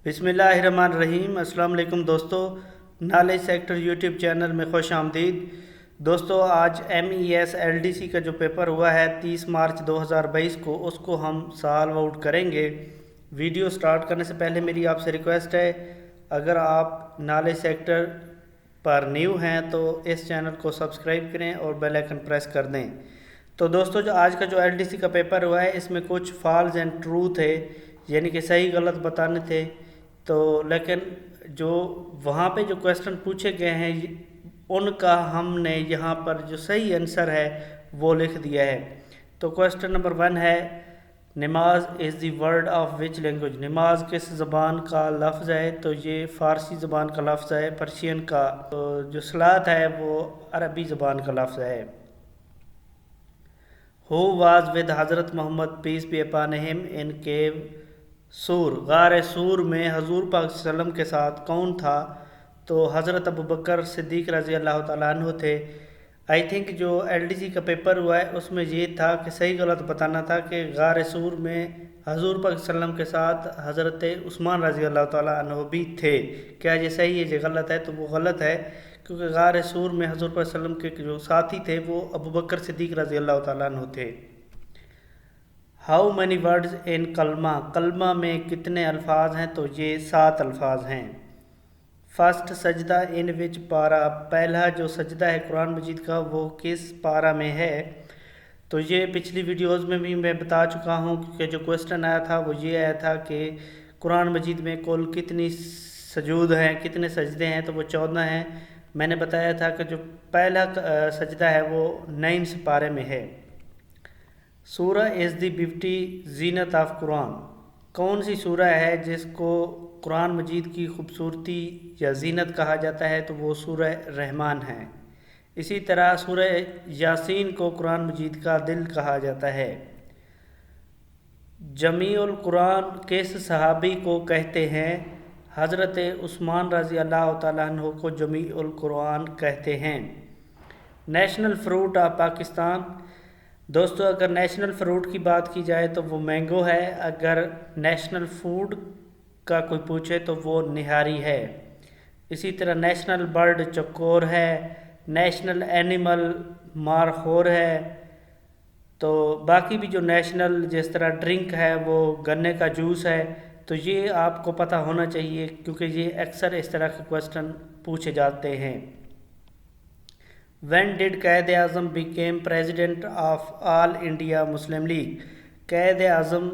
بسم اللہ الرحمن الرحیم۔ السلام علیکم دوستو، نالج سیکٹر یوٹیوب چینل میں خوش آمدید۔ دوستو آج MES LDC کا جو پیپر ہوا ہے 30 مارچ 2022 کو، اس کو ہم سالو آؤٹ کریں گے۔ ویڈیو سٹارٹ کرنے سے پہلے میری آپ سے ریکویسٹ ہے، اگر آپ نالج سیکٹر پر نیو ہیں تو اس چینل کو سبسکرائب کریں اور بیل آئیکن پریس کر دیں۔ تو دوستو جو آج کا جو LDC کا پیپر ہوا ہے، اس میں کچھ فالز اینڈ ٹرو تھے، یعنی کہ صحیح غلط بتانے تھے۔ تو لیکن جو وہاں پہ جو کویسچن پوچھے گئے ہیں ان کا ہم نے یہاں پر جو صحیح آنسر ہے وہ لکھ دیا ہے۔ تو کویسچن نمبر 1 ہے، namaz is the word of which language? نماز کس زبان کا لفظ ہے؟ تو یہ فارسی زبان کا لفظ ہے، پرشین کا۔ تو جو صلاۃ ہے وہ عربی زبان کا لفظ ہے۔ Who was with حضرت محمد peace be upon him in cave سور؟ غار سور میں حضور پاک صلی اللہ علیہ وسلم کے ساتھ کون تھا؟ تو حضرت ابوبکر صدیق رضی اللہ تعالیٰ عنہ تھے۔ آئی تھنک جو LDC کا پیپر ہوا ہے اس میں یہ تھا کہ صحیح غلط بتانا تھا کہ غار سور میں حضور پاک صلی اللہ علیہ وسلم کے ساتھ حضرت عثمان رضی اللہ تعالیٰ عنہ بھی تھے۔ کیا یہ صحیح ہے، یہ غلط ہے؟ تو وہ غلط ہے، کیونکہ غار سور میں حضور پاک صلی اللہ علیہ وسلم کے جو ساتھی تھے وہ ابوبکر صدیق رضی اللہ تعالیٰ عنہ تھے۔ ہاؤ مینی ورڈز ان کلمہ؟ کلمہ میں کتنے الفاظ ہیں؟ تو یہ 7 الفاظ ہیں۔ فرسٹ سجدہ ان وچ پارا؟ پہلا جو سجدہ ہے قرآن مجید کا وہ کس پارا میں ہے؟ تو یہ پچھلی ویڈیوز میں بھی میں بتا چکا ہوں، کیونکہ جو کویسچن آیا تھا وہ یہ آیا تھا کہ قرآن مجید میں کل کتنی سجود ہیں، کتنے سجدے ہیں؟ تو وہ 14 ہیں۔ میں نے بتایا تھا کہ جو پہلا سجدہ ہے وہ 9 سپارے میں ہے۔ سورہ از دی بیوٹی زینت آف قرآن؟ کون سی سورہ ہے جس کو قرآن مجید کی خوبصورتی یا زینت کہا جاتا ہے؟ تو وہ سورہ رحمان ہے۔ اسی طرح سورہ یاسین کو قرآن مجید کا دل کہا جاتا ہے۔ جمیع القرآن کس صحابی کو کہتے ہیں؟ حضرت عثمان رضی اللہ تعالیٰ عنہ کو جمیع القرآن کہتے ہیں۔ National fruit of Pakistan? دوستو اگر نیشنل فروٹ کی بات کی جائے تو وہ مینگو ہے، اگر نیشنل فوڈ کا کوئی پوچھے تو وہ نہاری ہے۔ اسی طرح نیشنل برڈ چکور ہے، نیشنل اینیمل مارخور ہے۔ تو باقی بھی جو نیشنل جس طرح ڈرنک ہے وہ گنے کا جوس ہے۔ تو یہ آپ کو پتہ ہونا چاہیے، کیونکہ یہ اکثر اس طرح کے کویسچن پوچھے جاتے ہیں۔ When did Quaid Azam became president of all India Muslim league? Quaid Azam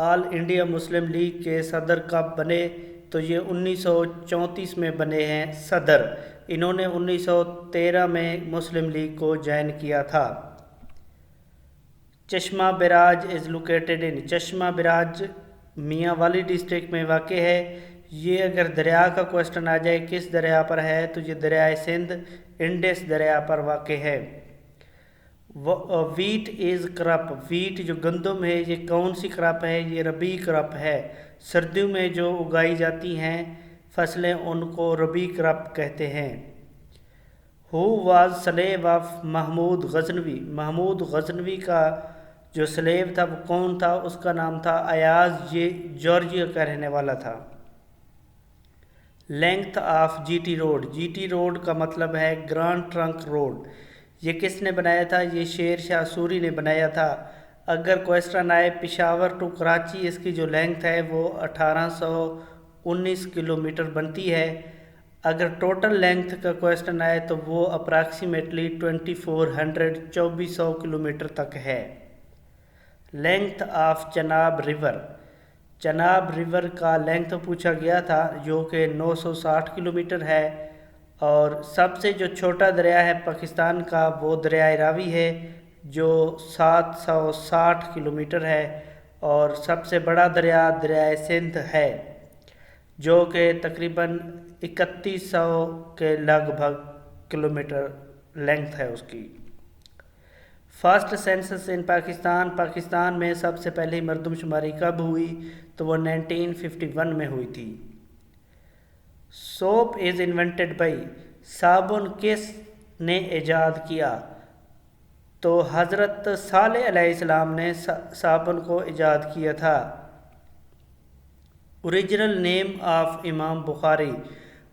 all India Muslim league کے صدر کب بنے؟ تو یہ 1934 میں بنے ہیں صدر۔ انہوں نے 1913 میں مسلم لیگ کو جوائن کیا تھا۔ چشمہ براج از لوکیٹڈ ان؟ چشمہ براج میاں والی ڈسٹرکٹ میں واقع ہے۔ یہ اگر دریا کا کویسچن آ جائے کس دریا پر ہے تو یہ دریائے سندھ انڈس دریا پر واقع ہے۔ ویٹ از کرپ؟ ویٹ جو گندم ہے یہ کون سی کرپ ہے؟ یہ ربی کرپ ہے۔ سردیوں میں جو اگائی جاتی ہیں فصلیں ان کو ربی کرپ کہتے ہیں۔ Who was slave of Mahmud Ghaznavi? Mahmud Ghaznavi کا جو سلیو تھا وہ کون تھا؟ اس کا نام تھا ایاز، یہ جارجیا کا رہنے والا تھا۔ Length of GT road? GT road کا مطلب ہے گرانڈ ٹرنک روڈ۔ یہ کس نے بنایا تھا؟ یہ شیر شاہ سوری نے بنایا تھا۔ اگر کویسچن آئے پشاور ٹو کراچی، اس کی جو لینگتھ ہے وہ 1819 کلومیٹر بنتی ہے۔ اگر ٹوٹل لینگتھ کا کویسچن آئے تو وہ اپراکسیمیٹلی 2400 کلومیٹر تک ہے۔ Length of Chenab river? Chenab river کا لینگتھ پوچھا گیا تھا جو کہ 960 کلومیٹر ہے۔ اور سب سے جو چھوٹا دریا ہے پاکستان کا وہ دریائے راوی ہے جو 760 کلومیٹر ہے، اور سب سے بڑا دریا دریائے سندھ ہے جو کہ تقریباً 3100 کے لگ بھگ کلومیٹر لینگتھ ہے اس کی۔ فرسٹ سینسس ان پاکستان؟ پاکستان میں سب سے پہلی مردم شماری کب ہوئی؟ تو وہ 1951 میں ہوئی تھی۔ Soap is invented by? صابن کس نے ایجاد کیا؟ تو حضرت صالح علیہ السلام نے صابن کو ایجاد کیا تھا۔ اوریجنل نیم آف امام بخاری،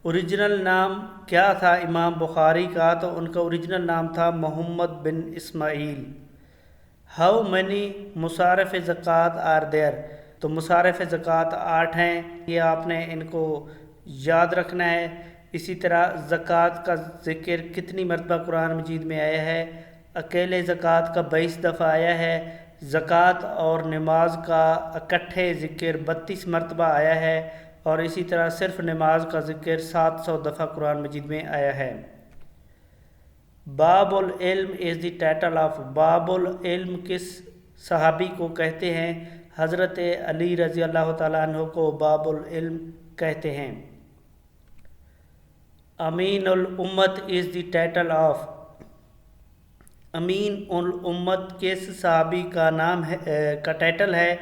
اوریجنل نام کیا تھا امام بخاری کا؟ تو ان کا اوریجنل نام تھا محمد بن اسماعیل۔ ہاؤ مینی مصارف زکوٰۃ آر دیر؟ تو مصارف زکوٰۃ 8 ہیں، یہ آپ نے ان کو یاد رکھنا ہے۔ اسی طرح زکوٰۃ کا ذکر کتنی مرتبہ قرآن مجید میں آیا ہے؟ اکیلے زکوٰۃ کا 22 دفعہ آیا ہے۔ زکوٰۃ اور نماز کا اکٹھے ذکر 32 مرتبہ آیا ہے، اور اسی طرح صرف نماز کا ذکر 700 دفعہ قرآن مجید میں آیا ہے۔ باب العلم از دی ٹائٹل آف، باب العلم کس صحابی کو کہتے ہیں؟ حضرت علی رضی اللہ تعالیٰ عنہ کو باب العلم کہتے ہیں۔ امین الامت از دی ٹائٹل آف، امین الامت کس صحابی کا نام ہے کا ٹائٹل ہے؟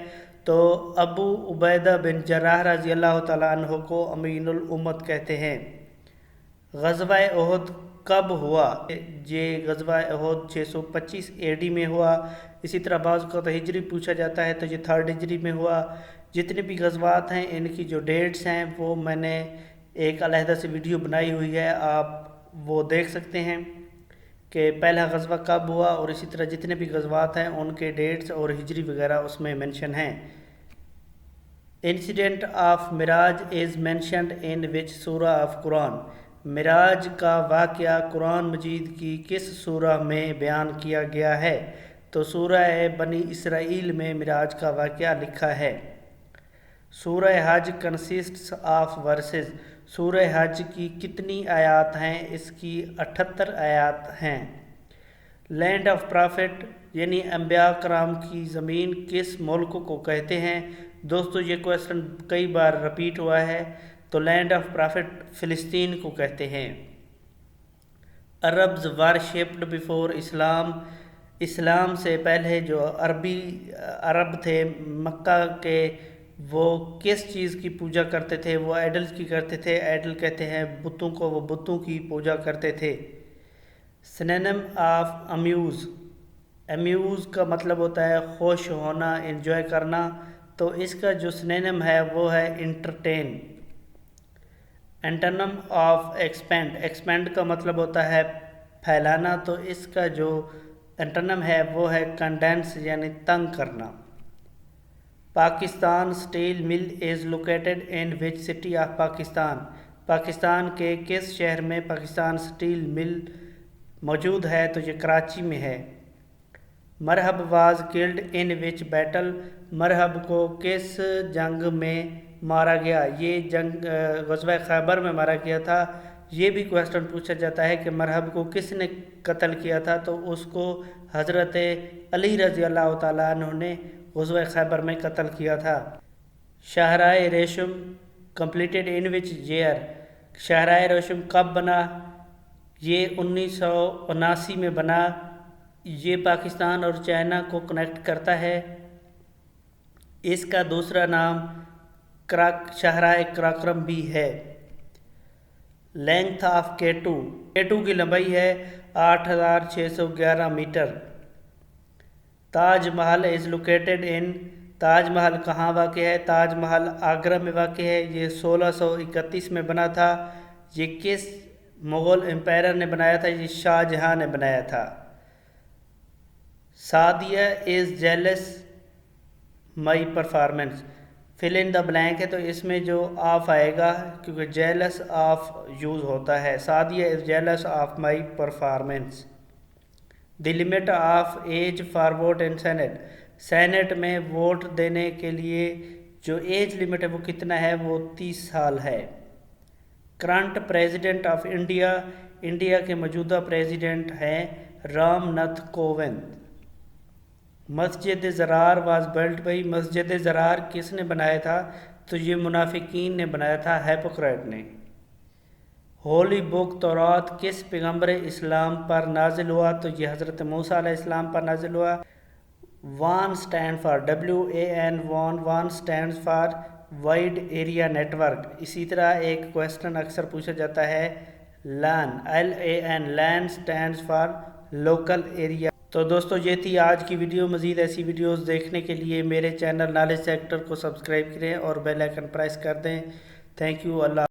تو ابو عبیدہ بن جراح رضی اللہ تعالیٰ عنہ کو امین الامت کہتے ہیں۔ غزوہ احد کب ہوا؟ یہ غزوہ احد 625 AD میں ہوا۔ اسی طرح بعض کا تو ہجری پوچھا جاتا ہے، تو یہ 3rd ہجری میں ہوا۔ جتنے بھی غزوات ہیں ان کی جو ڈیٹس ہیں وہ میں نے ایک علیحدہ سے ویڈیو بنائی ہوئی ہے، آپ وہ دیکھ سکتے ہیں کہ پہلا غزوہ کب ہوا، اور اسی طرح جتنے بھی غزوات ہیں ان کے ڈیٹس اور ہجری وغیرہ اس میں منشن ہیں۔ Incident of Miraj is mentioned in which surah of قرآن؟ معراج کا واقعہ قرآن مجید کی کس سورہ میں بیان کیا گیا ہے؟ تو سورہ بنی اسرائیل میں معراج کا واقعہ لکھا ہے۔ سورہ حج کنسسٹس آف ورسز، سورہ حج کی کتنی آیات ہیں؟ اس کی 78 آیات ہیں۔ لینڈ آف پرافٹ یعنی انبیاء کرام کی زمین کس ملک کو کہتے ہیں؟ دوستو یہ کویسچن کئی بار رپیٹ ہوا ہے، تو لینڈ آف پرافٹ فلسطین کو کہتے ہیں۔ عربز ورشپڈ بیفور اسلام، اسلام سے پہلے جو عرب تھے مکہ کے، وہ کس چیز کی پوجا کرتے تھے؟ وہ آئیڈلز کی کرتے تھے، آئیڈل کہتے ہیں بتوں کو، وہ بتوں کی پوجا کرتے تھے۔ سنونیم آف امیوز، امیوز کا مطلب ہوتا ہے خوش ہونا، انجوائے کرنا، تو اس کا جو سنونیم ہے وہ ہے entertain. Antonym of expand, expand کا مطلب ہوتا ہے پھیلانا، تو اس کا جو اینٹونیم ہے وہ ہے کنڈینس یعنی تنگ کرنا۔ Pakistan steel mill is located in which city of Pakistan, Pakistan کے کس شہر میں پاکستان اسٹیل مل موجود ہے؟ تو یہ کراچی میں ہے۔ Marhab was killed in which battle, Marhab کو کس جنگ میں مارا گیا؟ یہ جنگ غزوہ خیبر میں مارا گیا تھا۔ یہ بھی کویسچن پوچھا جاتا ہے کہ مرحب کو کس نے قتل کیا تھا؟ تو اس کو حضرت علی رضی اللہ تعالیٰ عنہ نے غزوہ خیبر میں قتل کیا تھا۔ شاہراہ ریشم کمپلیٹڈ ان وچ ایئر، شاہراہ ریشم کب بنا؟ یہ 1979 میں بنا۔ یہ پاکستان اور چائنا کو کنیکٹ کرتا ہے۔ اس کا دوسرا نام شاہراہ کراکرم بھی ہے۔ لینگتھ آف K2، K2 کی لمبائی ہے 8611 میٹر۔ تاج محل از لوکیٹڈ ان، تاج محل کہاں واقع ہے؟ تاج محل آگرہ میں واقع ہے۔ یہ 1631 میں بنا تھا۔ یہ کس مغل امپائر نے بنایا تھا؟ یہ شاہ جہاں نے بنایا تھا۔ Sadia is jealous my performance, fill in the blank ہے، تو اس میں جو آف آئے گا کیونکہ جیلس آف یوز ہوتا ہے۔ Sadia is jealous of my performance. The limit of age for vote in senate, senate میں ووٹ دینے کے لیے جو ایج لمٹ ہے وہ کتنا ہے؟ وہ 30 سال ہے۔ Current president of India, India کے موجودہ پریزیڈنٹ ہیں رام ناتھ کووند۔ مسجد زرار واز بلٹ بائی، مسجد زرار کس نے بنایا تھا؟ تو یہ منافقین نے بنایا تھا، ہیپوکریٹ نے۔ ہولی بک تورات کس پیغمبر اسلام پر نازل ہوا؟ تو یہ حضرت موسیٰ علیہ السلام پر نازل ہوا۔ وان اسٹینڈ فار، WAN وان stand for wide area network. اسی طرح ایک کویسچن اکثر پوچھا جاتا ہے LAN, LAN، LAN stand for local area تو دوستو یہ تھی آج کی ویڈیو. مزید ایسی ویڈیوز دیکھنے کے لیے میرے چینل نالج سیکٹر کو سبسکرائب کریں اور بیل آئیکن پریس کر دیں. Thank you. اللہ